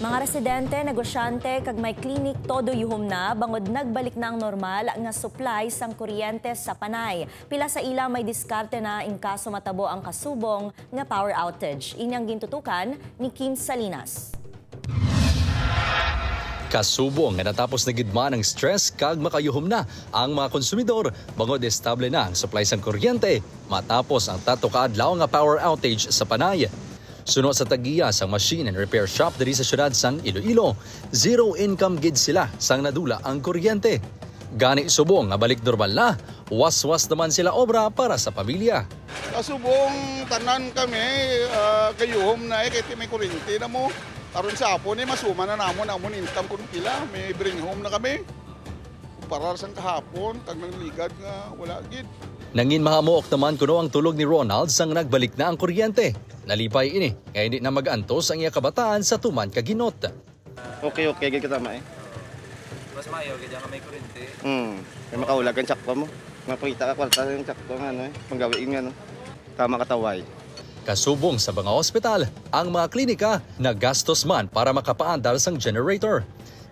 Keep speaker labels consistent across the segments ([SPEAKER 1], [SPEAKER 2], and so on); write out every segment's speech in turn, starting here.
[SPEAKER 1] Mga residente, negosyante, kag may klinik todo yuhom na, bangod nagbalik na ang normal nga supply sang kuryente sa Panay. Pila sa ila may diskarte na in kaso matabo ang kasubong nga power outage. Inyang gintutukan ni Kim Salinas.
[SPEAKER 2] Kasubong nga natapos na gidma ng stress kag makayuhom na ang mga konsumidor bangod estable na ang supply sang kuryente matapos ang 3 ka adlaw nga power outage sa Panay. Sunod sa tagiya sang machine and repair shop diri sa syudad sang Iloilo, zero income gid sila sang nadula ang kuryente. Gani subong nga balik normal na, was-was naman sila obra para sa pamilya.
[SPEAKER 3] Kasubong tanan kami, kayuhom na kay may kuryente na mo. Aron sa hapon masuma na namon income kun pila, may bring home na kami. Para sa kahapon, tag nang ligad nga wala gid.
[SPEAKER 2] Nangin mahamuok naman kuno ang tulog ni Ronald sang nagbalik na ang kuryente. Nalipay ini, kaya hindi na mag-antos ang iya kabataan sa tuman kaginot.
[SPEAKER 4] Okay, gid kita ma eh.
[SPEAKER 5] Mas mayo gid ang may kuryente.
[SPEAKER 4] Kaya makaulag ang sakto mo. Mapakita ka kwarta yung sakto nga ano eh, panggawiin nga no. Tama kataway.
[SPEAKER 2] Kasubong sa mga ospital, ang mga klinika naggastos man para makapaandar sang generator.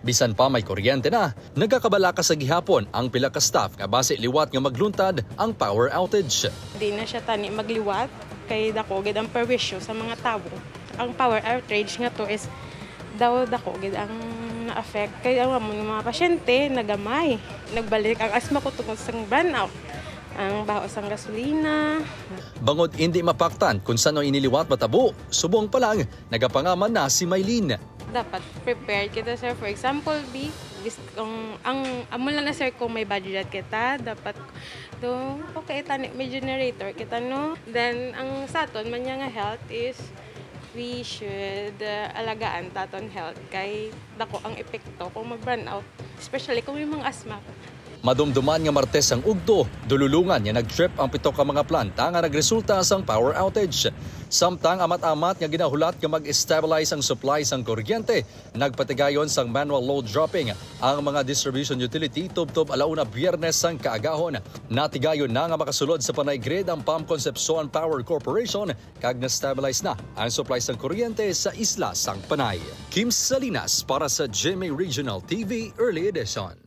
[SPEAKER 2] Bisan pa may kuryente na, nagkakabalaka sa gihapon ang pila ka staff nga base liwat nga magluntad ang power outage.
[SPEAKER 6] Di na siya tani magliwat kay dako gid ang perwisyo sa mga tawo. Ang power outage nga to is daw dako gid ang na-affect kay ang mga pasyente nagamay. Nagbalik ang asma ko tungod sa burnout. Ang baho sang gasolina.
[SPEAKER 2] Bangod hindi mapaktan kung saan iniliwat matabo, subong pa lang nagapangaman na si Maylene.
[SPEAKER 6] Dapat prepared kita sir. For example, kung ang amula na sir kung may budget kita, dapat do okay tani may generator kita no. Then ang saton man nga health is we should alagaan taton health kay dako ang epekto kung mag-burn out, especially kung may mga asthma.
[SPEAKER 2] Madumduman nga Martes ang ugto, dululungan nga nag-trip ang 7 ka mga planta nga nagresulta sang power outage. Samtang amat-amat nga ginahulat nga mag-stabilize ang supply sang kuryente, nagpatigayon sang manual load dropping ang mga distribution utility tubtob alauna Biyernes sang kaagahon. Natigayon na nga makasulod sa Panay Grid ang PAM Concepcion Power Corporation kag na-stabilize na ang supply sang kuryente sa isla sang Panay. Kim Salinas para sa GMA Regional TV Early Edition.